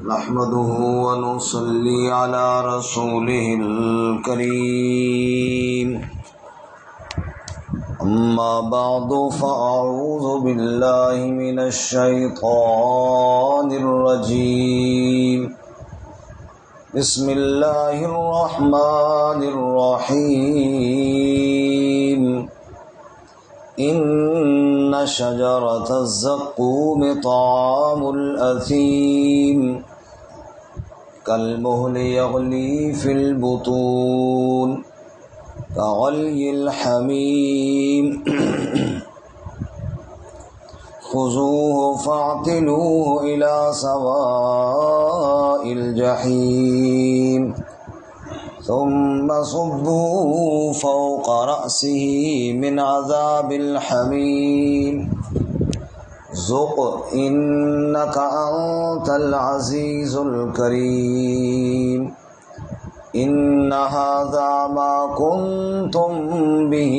نحمده ونصلي على رسوله الكريم أما بعد فأعوذ بالله من الشيطان الرجيم بسم الله الرحمن الرحيم إن شجرة الزقوم طعام الأثيم كالمهل يغلي في البطون كغلي الحميم خذوه فاعتلوه إلى سواء الجحيم ثم صبوا فوق رأسه من عذاب الحميم ذق إنك أنت العزيز الكريم إن هذا ما كنتم به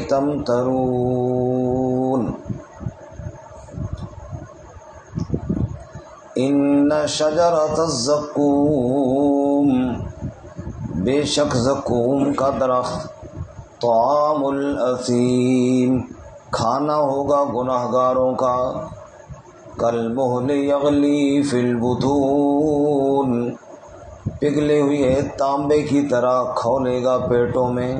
تمترون إن شجرة الزقوم بے شک زقوم کا درخت طعام الاثیم کھانا ہوگا گناہگاروں کا کالمہل یغلی فی البطون پگھلے ہوئے تانبے کی طرح کھولے گا پیٹوں میں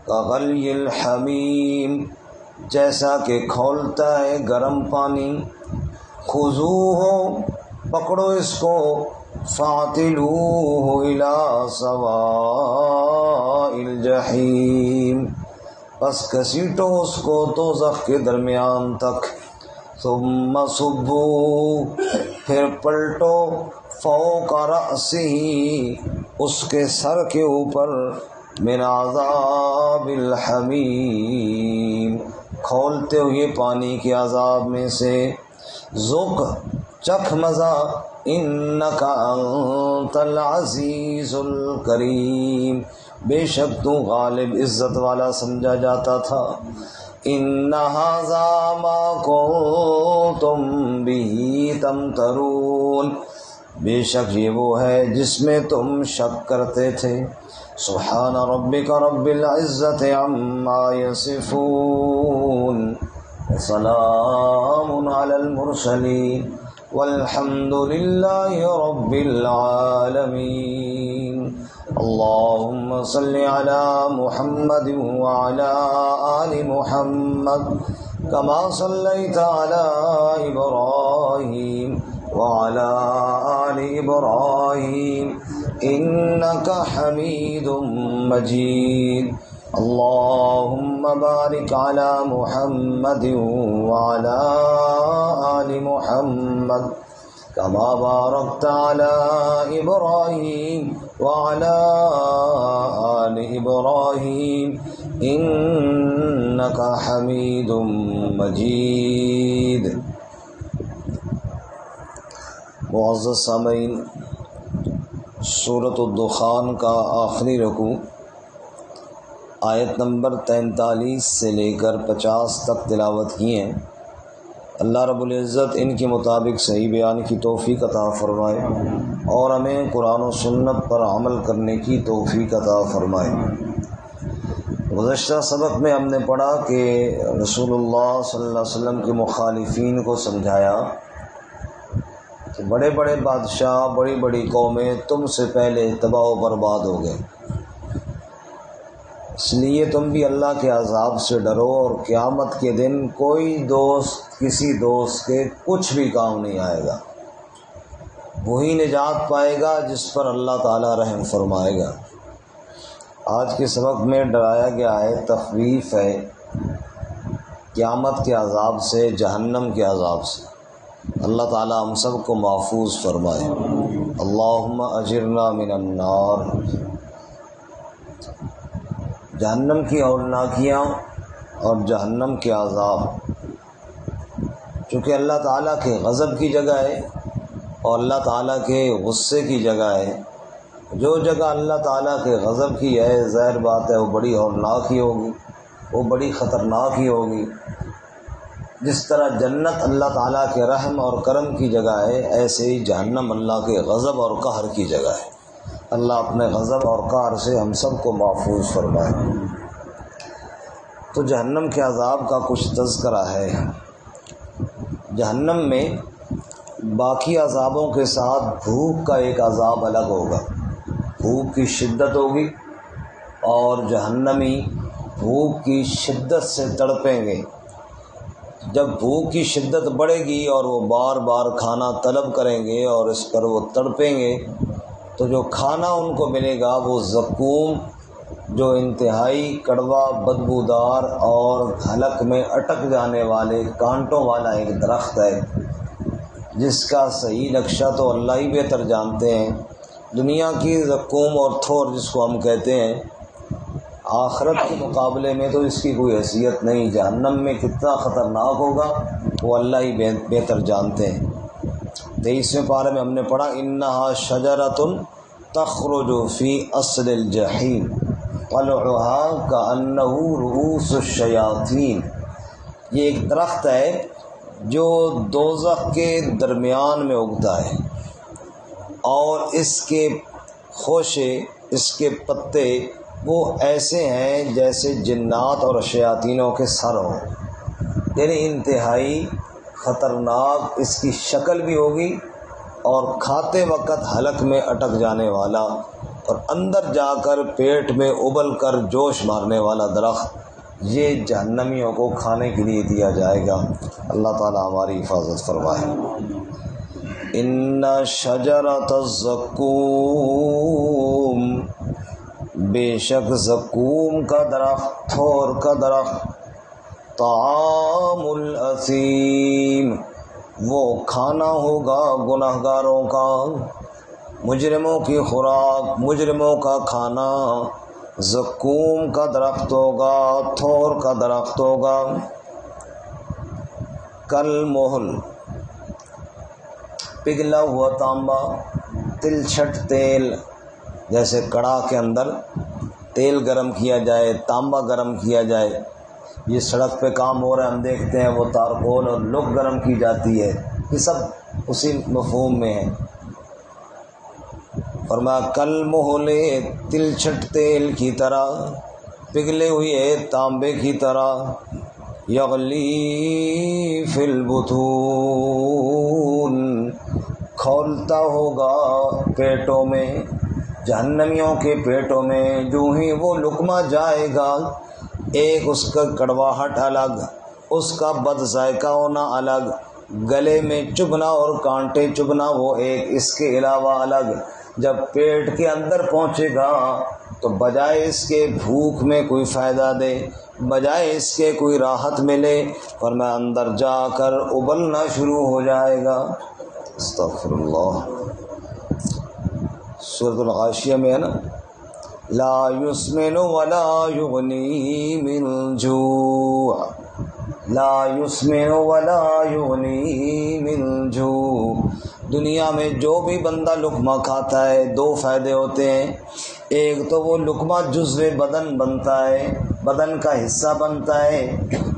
کغلی الحمیم جیسا کہ کھولتا ہے گرم پانی خذوہ پکڑو اس کو فاعتلوہ الی سواء الجحیم پس گھسیٹو اس کو دوزخ کے درمیان تک ثم صبو پھر پلٹو فوق رأسہ اس کے سر کے اوپر من عذاب الحمیم کھولتے ہوئے پانی کے عذاب میں سے ذق چکھ مزہ انک انت العزیز الکریم بے شک تو غالب عزت والا سمجھا جاتا تھا ان ھذا ما کنتم بہ تمترون بے شک یہ وہ ہے جس میں تم شک کرتے تھے سبحان ربک رب العزت عما یصفون وسلام علی المرسلین والحمد للہ رب العالمین اللہم صل علی محمد وعلی آل محمد کما صلیت علی ابراہیم وعلی آل ابراہیم انک حمید مجید اللہم بارک علی محمد وعلی آل محمد کما بارکت علی ابراہیم وعلی آل ابراہیم انک حمید مجید معزز سامعین سورۃ الدخان کا آخری رکوع آیت نمبر 43 سے لے کر 50 تک تلاوت کی ہیں۔ اللہ رب العزت ان کے مطابق صحیح بیان کی توفیق عطا فرمائے اور ہمیں قرآن و سنت پر عمل کرنے کی توفیق عطا فرمائے۔ گزشتہ سبق میں ہم نے پڑھا کہ رسول اللہ صلی اللہ علیہ وسلم کے مخالفین کو سمجھایا کہ بڑے بڑے بادشاہ بڑی بڑی قومیں تم سے پہلے تباہ و برباد ہو گئے، اس لیے تم بھی اللہ کے عذاب سے ڈرو اور قیامت کے دن کوئی دوست کسی دوست کے کچھ بھی کام نہیں آئے گا، وہی نجات پائے گا جس پر اللہ تعالی رحم فرمائے گا۔ آج کے سبق میں ڈرایا گیا ہے، تخویف ہے قیامت کے عذاب سے، جہنم کے عذاب سے۔ اللہ تعالی ہم سب کو محفوظ فرمائے۔ اللہم اجرنا من النار۔ جہنم کی ہولناکیاں اور جہنم کے عذاب چونکہ اللہ تعالیٰ کے غضب کی جگہ ہے اور اللہ تعالیٰ کے غصے کی جگہ ہے، جو جگہ اللہ تعالیٰ کے غضب کی ہے ظاہر بات ہے وہ بڑی ہولناک ہی ہوگی، وہ بڑی خطرناک ہی ہوگی۔ جس طرح جنت اللہ تعالیٰ کے رحم اور کرم کی جگہ ہے، ایسے ہی جہنم اللہ کے غضب اور قہر کی جگہ ہے۔ اللہ اپنے غضب اور قہر سے ہم سب کو محفوظ فرمائے۔ تو جہنم کے عذاب کا کچھ تذکرہ ہے۔ جہنم میں باقی عذابوں کے ساتھ بھوک کا ایک عذاب الگ ہوگا، بھوک کی شدت ہوگی، اور جہنمی بھوک کی شدت سے تڑپیں گے۔ جب بھوک کی شدت بڑھے گی اور وہ بار بار کھانا طلب کریں گے اور اس پر وہ تڑپیں گے، تو جو کھانا ان کو ملے گا وہ زقوم، جو انتہائی کڑوا، بدبودار اور حلق میں اٹک جانے والے کانٹوں والا ایک درخت ہے، جس کا صحیح نقشہ تو اللہ ہی بہتر جانتے ہیں۔ دنیا کی زقوم اور تھور جس کو ہم کہتے ہیں، آخرت کے مقابلے میں تو اس کی کوئی حیثیت نہیں۔ جہنم میں کتنا خطرناک ہوگا وہ اللہ ہی بہتر جانتے ہیں۔ 23ویں پارے میں ہم نے پڑھا انہا شجرۃ تخرج فی اصل الجحیم طلعها کأنہ رؤوس الشیاطین۔ یہ ایک درخت ہے جو دوزخ کے درمیان میں اگتا ہے، اور اس کے خوشے، اس کے پتے وہ ایسے ہیں جیسے جنات اور شیاطینوں کے سر ہوں، یعنی انتہائی خطرناک اس کی شکل بھی ہوگی، اور کھاتے وقت حلق میں اٹک جانے والا اور اندر جا کر پیٹ میں ابل کر جوش مارنے والا درخت، یہ جہنمیوں کو کھانے کے لیے دیا جائے گا۔ اللہ تعالی ہماری حفاظت فرمائے۔ ان شجرۃ الزقوم، بے شک زقوم کا درخت، تھور کا درخت، طعام الاثیم، وہ کھانا ہوگا گنہگاروں کا، مجرموں کی خوراک، مجرموں کا کھانا۔ زقوم کا درخت ہوگا، تھور کا درخت ہوگا۔ کل محل، پگھلا ہوا تانبا، تلچھٹ تیل، جیسے کڑاہ کے اندر تیل گرم کیا جائے، تانبا گرم کیا جائے۔ یہ سڑک پہ کام ہو رہا ہے، ہم دیکھتے ہیں وہ تارکول اور لوگ گرم کی جاتی ہے، یہ سب اسی مفہوم میں ہے۔ فرمایا کل محل، تلچھٹ تیل کی طرح، پگھلے ہوئے تانبے کی طرح، یغلی فی البطون، کھولتا ہوگا پیٹوں میں، جہنمیوں کے پیٹوں میں۔ جو ہی وہ لقمہ جائے گا، ایک اس کا کڑواہٹ الگ، اس کا بد ذائقہ ہونا الگ، گلے میں چبھنا اور کانٹے چبھنا وہ ایک، اس کے علاوہ الگ۔ جب پیٹ کے اندر پہنچے گا تو بجائے اس کے بھوک میں کوئی فائدہ دے، بجائے اس کے کوئی راحت ملے، فرمایا اندر جا کر ابلنا شروع ہو جائے گا۔ استغفر اللہ۔ سورۃ الغاشیہ میں ہے نا، لا یسمن ولا یغنی من جوع، لا یسمن ولا یغنی من جوع۔ دنیا میں جو بھی بندہ لقمہ کھاتا ہے، دو فائدے ہوتے ہیں۔ ایک تو وہ لقمہ جزو بدن بنتا ہے، بدن کا حصہ بنتا ہے۔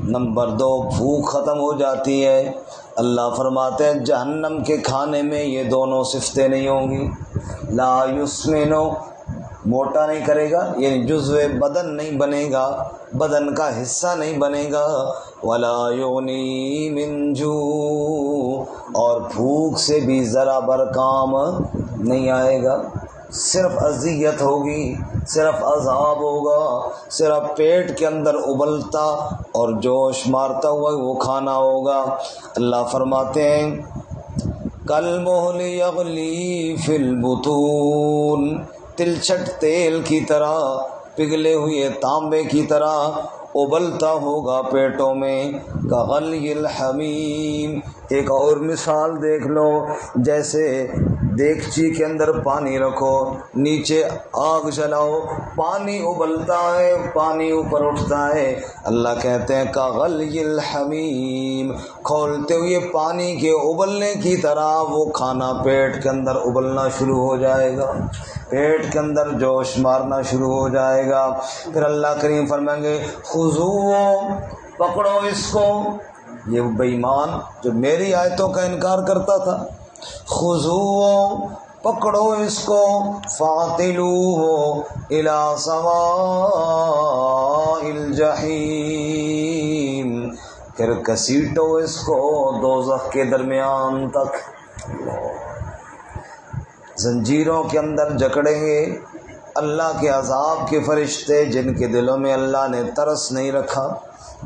نمبر دو، بھوک ختم ہو جاتی ہے۔ اللہ فرماتے ہیں جہنم کے کھانے میں یہ دونوں صفتیں نہیں ہوں گی۔ لا یسمنو، موٹا نہیں کرے گا، یعنی جزو بدن نہیں بنے گا، بدن کا حصہ نہیں بنے گا۔ ولا یغنی من جوع، اور بھوک سے بھی ذرا بر کام نہیں آئے گا، صرف اذیت ہوگی، صرف عذاب ہوگا، صرف پیٹ کے اندر ابلتا اور جوش مارتا ہوا وہ کھانا ہوگا۔ اللہ فرماتے ہیں کالمہل یغلی فی البطون، تلچھٹ تیل کی طرح، پگھلے ہوئے تانبے کی طرح ابلتا ہوگا پیٹوں میں۔ کغلی الحمیم، ایک اور مثال دیکھ لو، جیسے دیگچی کے اندر پانی رکھو، نیچے آگ جلاؤ، پانی ابلتا ہے، پانی اوپر اٹھتا ہے۔ اللہ کہتے ہیں کغلی الحمیم، کھولتے ہوئے پانی کے ابلنے کی طرح وہ کھانا پیٹ کے اندر ابلنا شروع ہو جائے گا، پیٹ کے اندر جوش مارنا شروع ہو جائے گا۔ پھر اللہ کریم فرمائیں گے خذوہ، پکڑو اس کو، یہ بے ایمان جو میری آیتوں کا انکار کرتا تھا، خذوہ پکڑو اس کو، فاعتلوہ الی سواء الجحیم پھر کسیٹو اس کو دوزخ کے درمیان تک، زنجیروں کے اندر جکڑیں گے اللہ کے عذاب کے فرشتے، جن کے دلوں میں اللہ نے ترس نہیں رکھا،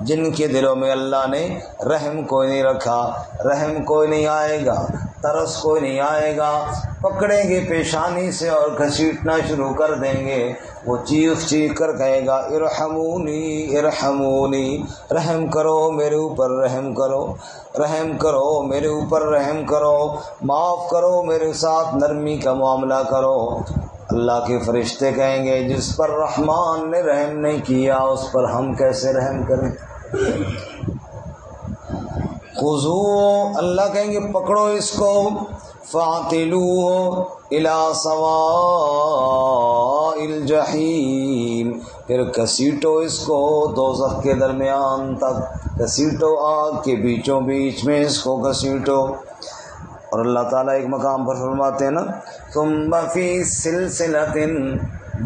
جن کے دلوں میں اللہ نے رحم کوئی نہیں رکھا، رحم کوئی نہیں آئے گا، ترس کوئی نہیں آئے گا، پکڑیں گے پیشانی سے اور گھسیٹنا شروع کر دیں گے، وہ چیخ چیخ کر کہے گا ارحمونی ارحمونی، رحم کرو میرے اوپر، رحم کرو، رحم کرو میرے اوپر، رحم کرو، معاف کرو، میرے ساتھ نرمی کا معاملہ کرو۔ اللہ کے فرشتے کہیں گے جس پر رحمان نے رحم نہیں کیا اس پر ہم کیسے رحم کریں؟ خذوہ اللہ کہیں گے پکڑو اس کو، فاعتلوہ الی سواء الجحیم پھر کسیٹو اس کو دوزخ کے درمیان تک، کسیٹو آگ کے بیچوں بیچ میں اس کو کسیٹو۔ اور اللہ تعالیٰ ایک مقام پر فرماتے ہیں نا ثم فی سلسلۃ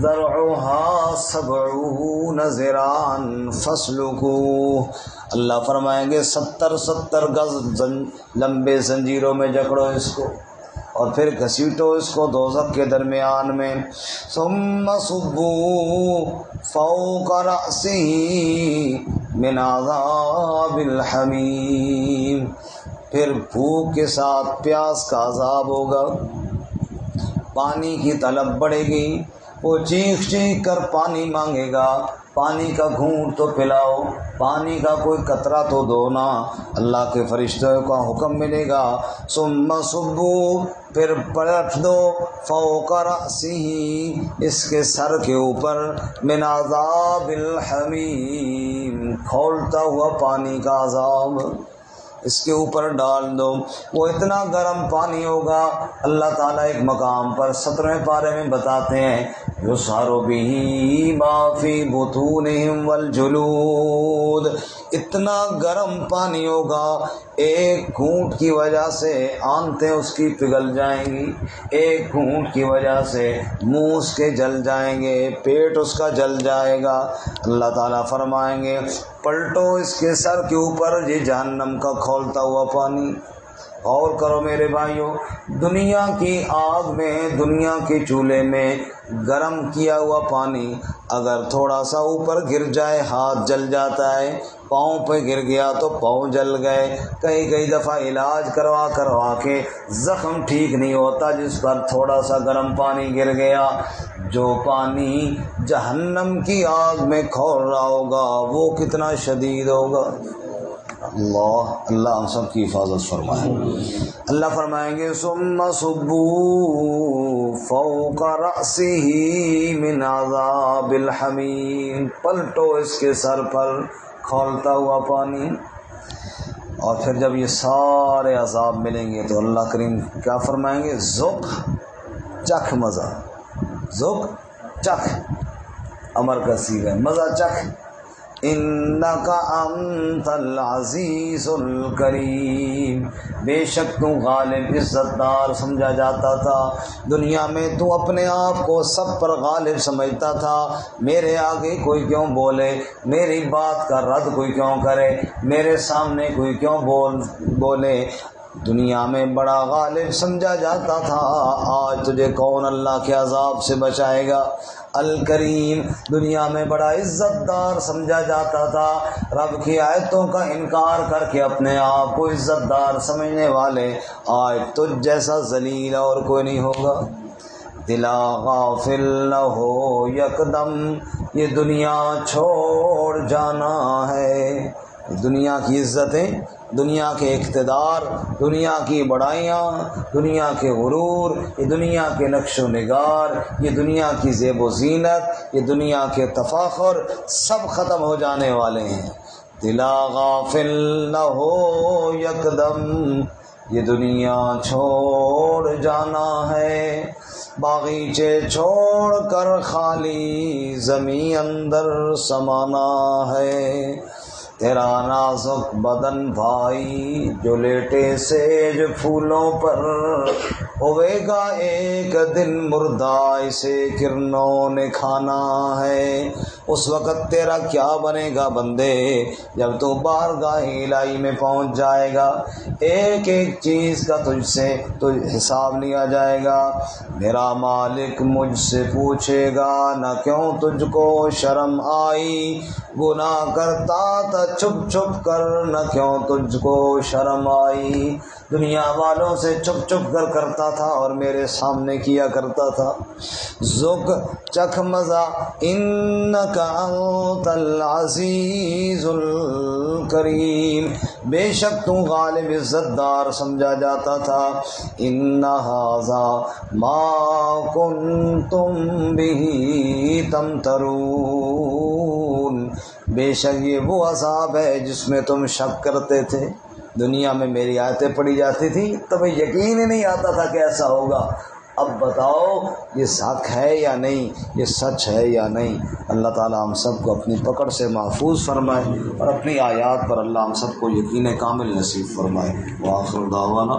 ذرعها 70 ذراعا فاسلکوہ، اللہ فرمائیں گے 70 گز لمبے زنجیروں میں جکڑو اس کو اور پھر گھسیٹو اس کو دوزخ کے درمیان میں۔ ثم صبوا فوق رأسہ من عذاب الحمیم پھر بھوک کے ساتھ پیاس کا عذاب ہوگا، پانی کی طلب بڑھے گی، وہ چیخ چیخ کر پانی مانگے گا، پانی کا گھونٹ تو پلاؤ، پانی کا کوئی قطرہ تو دو نا، اللہ کے فرشتوں کا حکم ملے گا ثم صبوا پھر پلٹ دو فوق رأسہ اس کے سر کے اوپر من عذاب الحمیم کھولتا ہوا پانی کا عذاب اس کے اوپر ڈال دو، وہ اتنا گرم پانی ہوگا۔ اللہ تعالیٰ ایک مقام پر 17ویں پارے میں بتاتے ہیں یُصْهَرُ بِهِ مَا فِي بُطُونِهِمْ وَالْجُلُودُ اتنا گرم پانی ہوگا ایک گھونٹ کی وجہ سے آنتیں اس کی پگھل جائیں گی، ایک گھونٹ کی وجہ سے منہ اس کے جل جائیں گے، پیٹ اس کا جل جائے گا۔ اللہ تعالیٰ فرمائیں گے پلٹو اس کے سر کے اوپر یہ جہنم کا کھولتا ہوا پانی۔ غور کرو میرے بھائیوں، دنیا کی آگ میں، دنیا کے چولہے میں گرم کیا ہوا پانی اگر تھوڑا سا اوپر گر جائے ہاتھ جل جاتا ہے، پاؤں پہ گر گیا تو پاؤں جل گئے، کئی دفعہ علاج کروا کے زخم ٹھیک نہیں ہوتا جس پر تھوڑا سا گرم پانی گر گیا۔ جو پانی جہنم کی آگ میں کھول رہا ہوگا وہ کتنا شدید ہوگا۔ اللہ ہم سب کی حفاظت فرمائے۔ اللہ فرمائیں گے ثم صبوا فوق رأسہ من عذاب الحمیم پلٹو اس کے سر پر کھولتا ہوا پانی۔ اور پھر جب یہ سارے عذاب ملیں گے تو اللہ کریم کیا فرمائیں گے ذوق چکھ مزہ، ذوق چکھ امر کا صیغہ ہے، مزہ چکھ، انک انت العزیز الکریم بے شک تو غالب عزت دار سمجھا جاتا تھا، دنیا میں تو اپنے آپ کو سب پر غالب سمجھتا تھا، میرے آگے کوئی کیوں بولے، میری بات کا رد کوئی کیوں کرے، میرے سامنے کوئی کیوں بولے، دنیا میں بڑا غالب سمجھا جاتا تھا، آج تجھے کون اللہ کے عذاب سے بچائے گا۔ الکریم دنیا میں بڑا عزت دار سمجھا جاتا تھا، رب کی آیتوں کا انکار کر کے اپنے آپ کو عزت دار سمجھنے والے آج تجھ جیسا ذلیل اور کوئی نہیں ہوگا۔ دلا غافل نہ ہو یکدم یہ دنیا چھوڑ جانا ہے، دنیا کی عزتیں، دنیا کے اقتدار، دنیا کی بڑائیاں، دنیا کے غرور، یہ دنیا کے نقش و نگار، یہ دنیا کی زیب و زینت، یہ دنیا کے تفاخر سب ختم ہو جانے والے ہیں۔ دلا غافل نہ ہو یکدم یہ دنیا چھوڑ جانا ہے، باغیچے چھوڑ کر خالی زمین اندر سمانا ہے۔ تیرا نازک بدن بھائی جو لیٹے سیج پھولوں پر، ہوئے گا ایک دن مردہ اسے کرنوں نے کھانا ہے۔ اس وقت تیرا کیا بنے گا بندے جب تو بارگاہ الہی میں پہنچ جائے گا؟ ایک ایک چیز کا تجھ سے حساب لیا جائے گا۔ میرا مالک مجھ سے پوچھے گا نہ کیوں تجھ کو شرم آئی، گناہ کرتا تھا چھپ چھپ کر نہ کیوں تجھ کو شرم آئی۔ دنیا والوں سے چھپ چھپ کر کرتا تھا اور میرے سامنے کیا کرتا تھا۔ ذوق چکھ مزہ انک انت العزیز الکریم، بے شک تو غالب عزت دار سمجھا جاتا تھا۔ ان ھذا ما کنتم بہ تمترون، بے شک یہ وہ عذاب ہے جس میں تم شک کرتے تھے۔ دنیا میں میری آیتیں پڑھی جاتی تھی تمہیں یقین ہی نہیں آتا تھا کہ ایسا ہوگا، اب بتاؤ یہ حق ہے یا نہیں، یہ سچ ہے یا نہیں۔ اللہ تعالی ہم سب کو اپنی پکڑ سے محفوظ فرمائے اور اپنی آیات پر اللہ ہم سب کو یقین کامل نصیب فرمائے۔ وآخر دعوانا